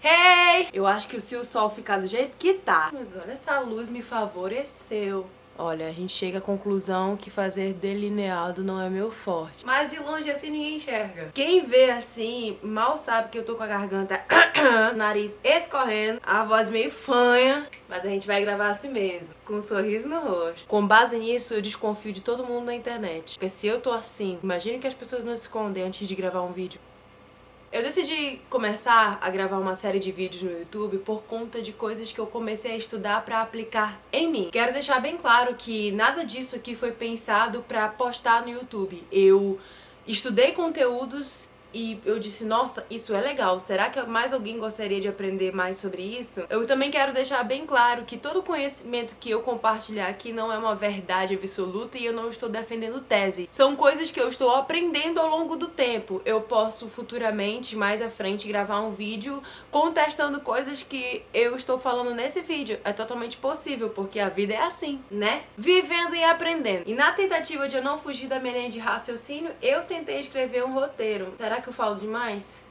Hey! Eu acho que se o sol ficar do jeito que tá, mas olha, essa luz me favoreceu. Olha, a gente chega à conclusão que fazer delineado não é meu forte. Mas de longe assim ninguém enxerga. Quem vê assim, mal sabe que eu tô com a garganta, nariz escorrendo, a voz meio fanha. Mas a gente vai gravar assim mesmo, com um sorriso no rosto. Com base nisso, eu desconfio de todo mundo na internet. Porque se eu tô assim, imagine que as pessoas não se escondem antes de gravar um vídeo. Eu decidi começar a gravar uma série de vídeos no YouTube por conta de coisas que eu comecei a estudar pra aplicar em mim. Quero deixar bem claro que nada disso aqui foi pensado pra postar no YouTube. Eu estudei conteúdos e eu disse, nossa, isso é legal, será que mais alguém gostaria de aprender mais sobre isso? Eu também quero deixar bem claro que todo conhecimento que eu compartilhar aqui não é uma verdade absoluta e eu não estou defendendo tese. São coisas que eu estou aprendendo ao longo do tempo. Eu posso futuramente, mais à frente, gravar um vídeo contestando coisas que eu estou falando nesse vídeo. É totalmente possível, porque a vida é assim, né? Vivendo e aprendendo. E na tentativa de eu não fugir da minha linha de raciocínio, eu tentei escrever um roteiro. Será que eu falo demais?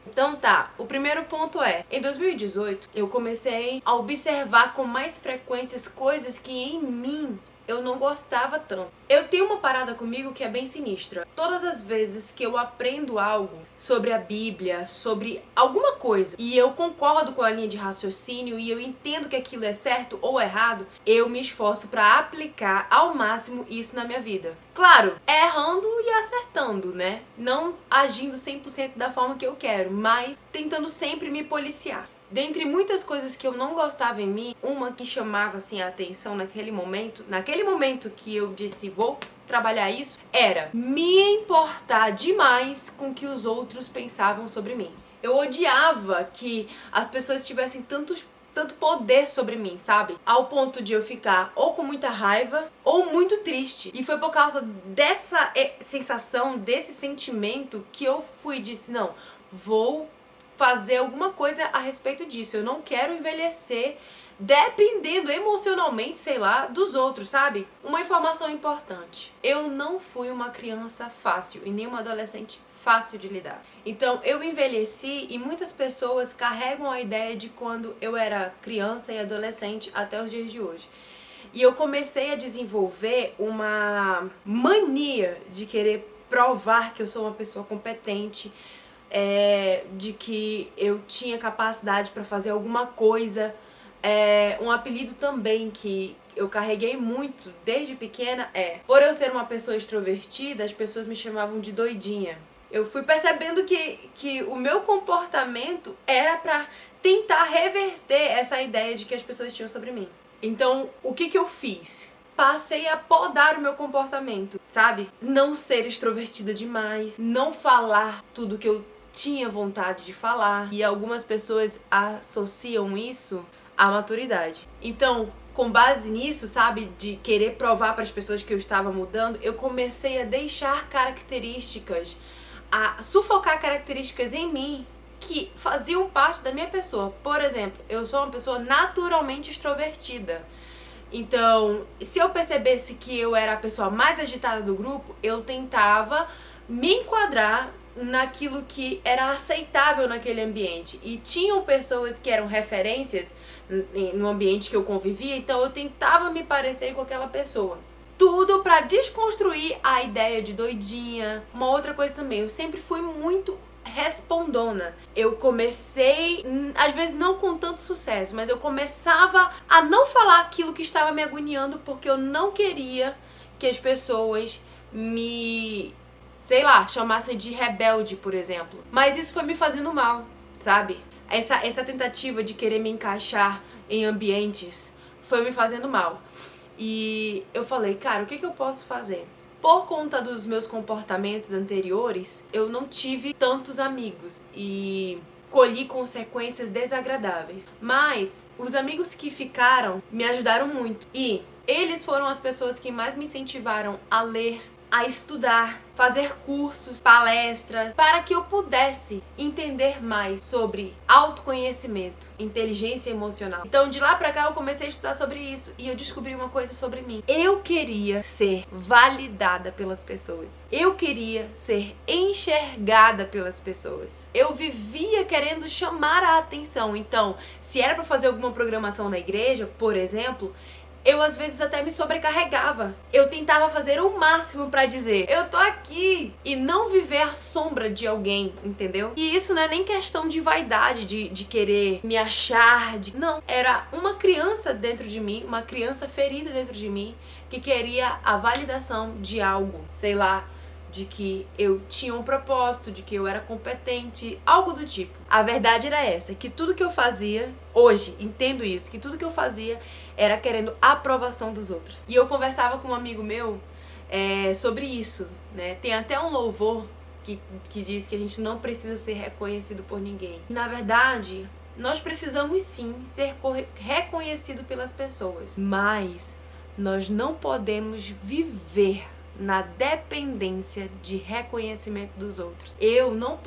Então tá, o primeiro ponto é, em 2018 eu comecei a observar com mais frequências coisas que em mim eu não gostava tanto. Eu tenho uma parada comigo que é bem sinistra. Todas as vezes que eu aprendo algo sobre a Bíblia, sobre alguma coisa, e eu concordo com a linha de raciocínio e eu entendo que aquilo é certo ou errado, eu me esforço pra aplicar ao máximo isso na minha vida. Claro, errando e acertando, né? Não agindo 100% da forma que eu quero, mas tentando sempre me policiar. Dentre muitas coisas que eu não gostava em mim, uma que chamava assim a atenção naquele momento que eu disse vou trabalhar isso, era me importar demais com o que os outros pensavam sobre mim. Eu odiava que as pessoas tivessem tanto poder sobre mim, sabe? Ao ponto de eu ficar ou com muita raiva ou muito triste. E foi por causa dessa sensação, desse sentimento que eu fui e disse, não, vou fazer alguma coisa a respeito disso. Eu não quero envelhecer dependendo emocionalmente, sei lá, dos outros, sabe? Uma informação importante. Eu não fui uma criança fácil e nem uma adolescente fácil de lidar. Então, eu envelheci e muitas pessoas carregam a ideia de quando eu era criança e adolescente até os dias de hoje. E eu comecei a desenvolver uma mania de querer provar que eu sou uma pessoa competente, de que eu tinha capacidade para fazer alguma coisa. Um apelido também que eu carreguei muito desde pequena por eu ser uma pessoa extrovertida, as pessoas me chamavam de doidinha. Eu fui percebendo que o meu comportamento era pra tentar reverter essa ideia de que as pessoas tinham sobre mim. Então, o que eu fiz? Passei a podar o meu comportamento, sabe? Não ser extrovertida demais, não falar tudo que eu tinha vontade de falar. E algumas pessoas associam isso à maturidade. Então, com base nisso, sabe, de querer provar para as pessoas que eu estava mudando, eu comecei a deixar características, a sufocar características em mim que faziam parte da minha pessoa. Por exemplo, eu sou uma pessoa naturalmente extrovertida. Então, se eu percebesse que eu era a pessoa mais agitada do grupo, eu tentava me enquadrar naquilo que era aceitável naquele ambiente. E tinham pessoas que eram referências no ambiente que eu convivia, então eu tentava me parecer com aquela pessoa. Tudo pra desconstruir a ideia de doidinha. Uma outra coisa também, eu sempre fui muito respondona. Eu comecei, às vezes não com tanto sucesso, mas eu começava a não falar aquilo que estava me agoniando porque eu não queria que as pessoas me, sei lá, chamassem de rebelde, por exemplo. Mas isso foi me fazendo mal, sabe? Essa tentativa de querer me encaixar em ambientes foi me fazendo mal. E eu falei, cara, o que eu posso fazer? Por conta dos meus comportamentos anteriores, eu não tive tantos amigos e colhi consequências desagradáveis. Mas os amigos que ficaram me ajudaram muito. E eles foram as pessoas que mais me incentivaram a ler, a estudar, fazer cursos, palestras, para que eu pudesse entender mais sobre autoconhecimento, inteligência emocional. Então, de lá pra cá, eu comecei a estudar sobre isso e eu descobri uma coisa sobre mim. Eu queria ser validada pelas pessoas. Eu queria ser enxergada pelas pessoas. Eu vivia querendo chamar a atenção. Então, se era pra fazer alguma programação na igreja, por exemplo, eu às vezes até me sobrecarregava. Eu tentava fazer o máximo pra dizer, eu tô aqui, e não viver à sombra de alguém, entendeu? E isso não é nem questão de vaidade, de querer me achar, não. Era uma criança dentro de mim, uma criança ferida dentro de mim, que queria a validação de algo, sei lá, de que eu tinha um propósito, de que eu era competente, algo do tipo. A verdade era essa, que tudo que eu fazia, hoje, entendo isso, que tudo que eu fazia era querendo a aprovação dos outros. E eu conversava com um amigo meu sobre isso, né? Tem até um louvor que diz que a gente não precisa ser reconhecido por ninguém. Na verdade, nós precisamos sim ser reconhecidos pelas pessoas, mas nós não podemos viver na dependência de reconhecimento dos outros. Eu não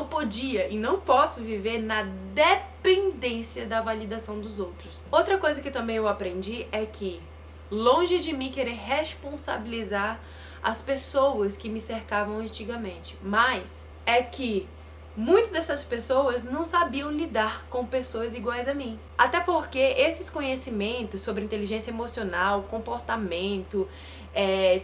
podia e não posso viver na dependência da validação dos outros. Outra coisa que também eu aprendi é que, longe de mim querer responsabilizar as pessoas que me cercavam antigamente, mas é que muitas dessas pessoas não sabiam lidar com pessoas iguais a mim. Até porque esses conhecimentos sobre inteligência emocional, comportamento,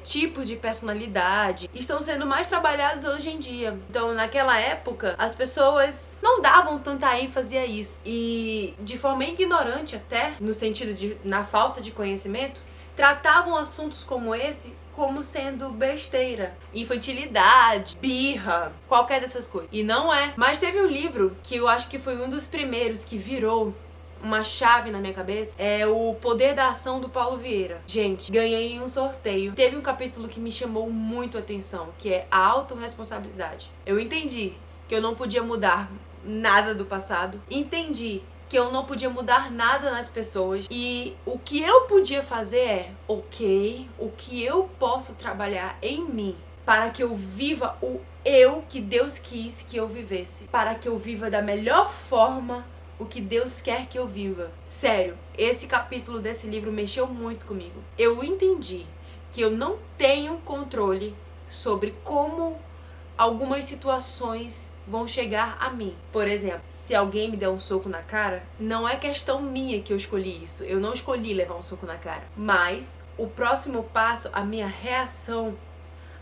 tipos de personalidade estão sendo mais trabalhados hoje em dia. Então, naquela época, as pessoas não davam tanta ênfase a isso. E, de forma ignorante até, no sentido na falta de conhecimento, tratavam assuntos como esse como sendo besteira, infantilidade, birra, qualquer dessas coisas. E não é. Mas teve um livro que eu acho que foi um dos primeiros que virou uma chave na minha cabeça, é O Poder da Ação, do Paulo Vieira. Gente, ganhei em um sorteio. Teve um capítulo que me chamou muito a atenção, que é a autorresponsabilidade. Eu entendi que eu não podia mudar nada do passado. Entendi que eu não podia mudar nada nas pessoas. E o que eu podia fazer é, o que eu posso trabalhar em mim para que eu viva o eu que Deus quis que eu vivesse. Para que eu viva da melhor forma o que Deus quer que eu viva. Sério, esse capítulo desse livro mexeu muito comigo. Eu entendi que eu não tenho controle sobre como algumas situações vão chegar a mim. Por exemplo, se alguém me der um soco na cara, não é questão minha que eu escolhi isso. Eu não escolhi levar um soco na cara. Mas o próximo passo, a minha reação,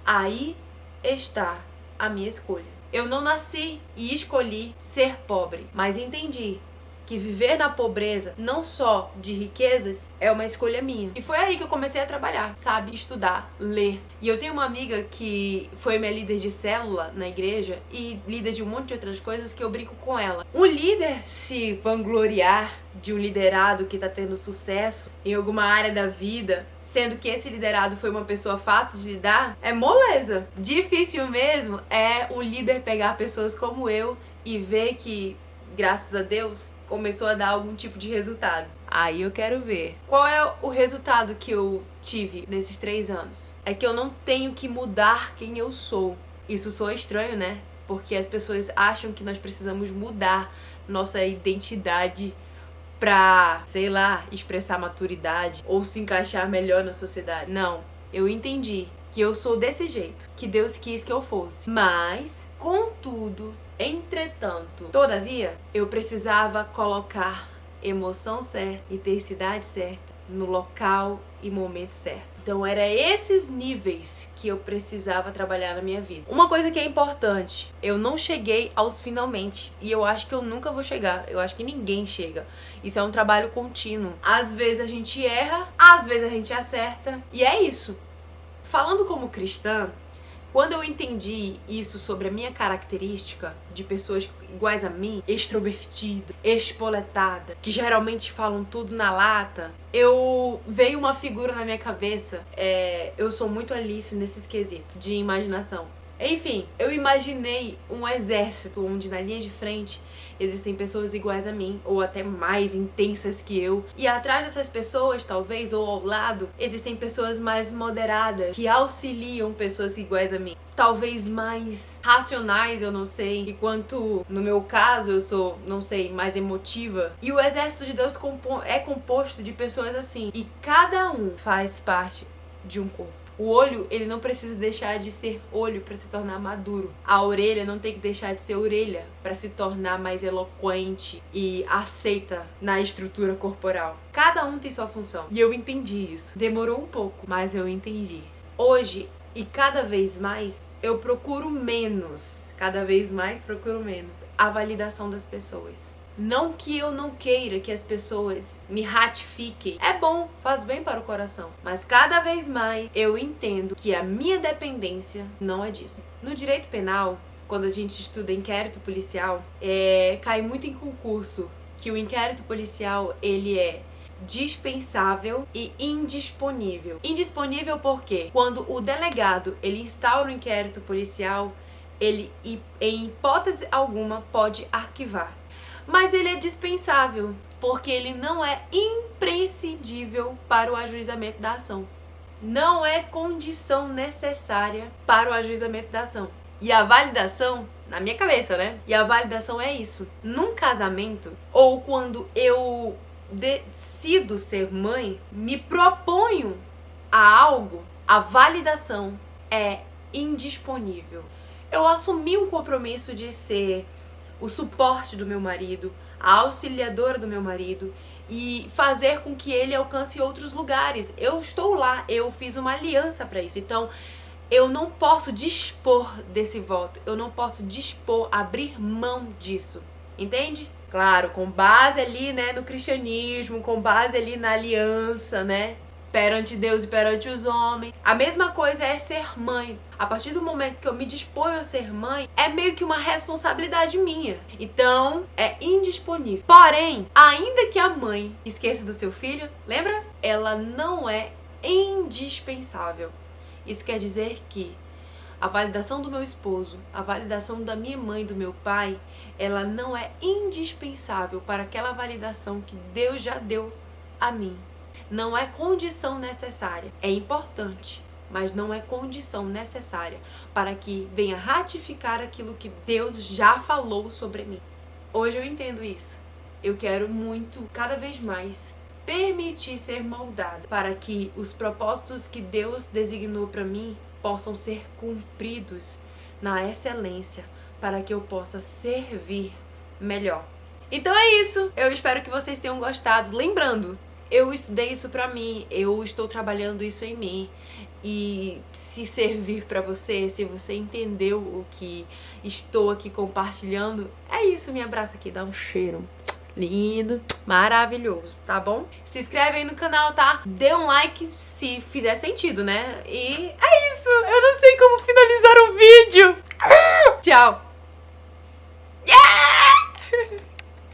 aí está a minha escolha. Eu não nasci e escolhi ser pobre, mas entendi que viver na pobreza, não só de riquezas, é uma escolha minha. E foi aí que eu comecei a trabalhar, sabe? Estudar, ler. E eu tenho uma amiga que foi minha líder de célula na igreja e líder de um monte de outras coisas que eu brinco com ela. Um líder se vangloriar de um liderado que tá tendo sucesso em alguma área da vida, sendo que esse liderado foi uma pessoa fácil de lidar, é moleza. Difícil mesmo é um líder pegar pessoas como eu e ver que, graças a Deus, começou a dar algum tipo de resultado. Aí eu quero ver. Qual é o resultado que eu tive nesses 3 anos? É que eu não tenho que mudar quem eu sou. Isso soa estranho, né? Porque as pessoas acham que nós precisamos mudar nossa identidade pra, sei lá, expressar maturidade ou se encaixar melhor na sociedade. Não. Eu entendi que eu sou desse jeito, que Deus quis que eu fosse. Mas, contudo, entretanto, todavia, eu precisava colocar emoção certa, intensidade certa, no local e momento certo. Então, era esses níveis que eu precisava trabalhar na minha vida. Uma coisa que é importante, eu não cheguei aos finalmente. E eu acho que eu nunca vou chegar. Eu acho que ninguém chega. Isso é um trabalho contínuo. Às vezes a gente erra, às vezes a gente acerta. E é isso. Falando como cristã, quando eu entendi isso sobre a minha característica de pessoas iguais a mim, extrovertida, espoletada, que geralmente falam tudo na lata, veio uma figura na minha cabeça. Eu sou muito Alice nesses quesitos de imaginação. Enfim, eu imaginei um exército onde na linha de frente existem pessoas iguais a mim, ou até mais intensas que eu. E atrás dessas pessoas, talvez, ou ao lado, existem pessoas mais moderadas, que auxiliam pessoas iguais a mim. Talvez mais racionais, eu não sei. Enquanto, no meu caso, eu sou, não sei, mais emotiva. E o exército de Deus é composto de pessoas assim. E cada um faz parte de um corpo. O olho, ele não precisa deixar de ser olho para se tornar maduro. A orelha não tem que deixar de ser orelha para se tornar mais eloquente e aceita na estrutura corporal. Cada um tem sua função. E eu entendi isso. Demorou um pouco, mas eu entendi. Hoje, e cada vez mais, eu procuro menos, a validação das pessoas. Não que eu não queira que as pessoas me ratifiquem. É bom, faz bem para o coração. Mas cada vez mais eu entendo que a minha dependência não é disso. No direito penal, quando a gente estuda inquérito policial, cai muito em concurso que o inquérito policial, ele é dispensável e indisponível. Indisponível porque quando o delegado ele instaura o inquérito policial, ele em hipótese alguma pode arquivar. Mas ele é dispensável, porque ele não é imprescindível para o ajuizamento da ação. Não é condição necessária para o ajuizamento da ação. E a validação, na minha cabeça, né? E a validação é isso. Num casamento, ou quando eu decido ser mãe, me proponho a algo, a validação é indisponível. Eu assumi um compromisso de ser o suporte do meu marido, a auxiliadora do meu marido e fazer com que ele alcance outros lugares. Eu estou lá, eu fiz uma aliança para isso. Então, eu não posso dispor desse voto, eu não posso abrir mão disso. Entende? Claro, com base ali, né, no cristianismo, com base ali na aliança, né? Perante Deus e perante os homens. A mesma coisa é ser mãe. A partir do momento que eu me disponho a ser mãe, é meio que uma responsabilidade minha. Então, é indisponível. Porém, ainda que a mãe esqueça do seu filho, lembra? Ela não é indispensável. Isso quer dizer que a validação do meu esposo, a validação da minha mãe e do meu pai, ela não é indispensável para aquela validação que Deus já deu a mim. Não é condição necessária. É importante, mas não é condição necessária para que venha ratificar aquilo que Deus já falou sobre mim. Hoje eu entendo isso. Eu quero muito, cada vez mais, permitir ser moldada para que os propósitos que Deus designou para mim possam ser cumpridos na excelência, para que eu possa servir melhor. Então é isso. Eu espero que vocês tenham gostado. Lembrando, eu estudei isso pra mim, eu estou trabalhando isso em mim. E se servir pra você, se você entendeu o que estou aqui compartilhando, é isso, me abraça aqui, dá um cheiro lindo, maravilhoso, tá bom? Se inscreve aí no canal, tá? Dê um like se fizer sentido, né? E é isso, eu não sei como finalizar um vídeo. Tchau!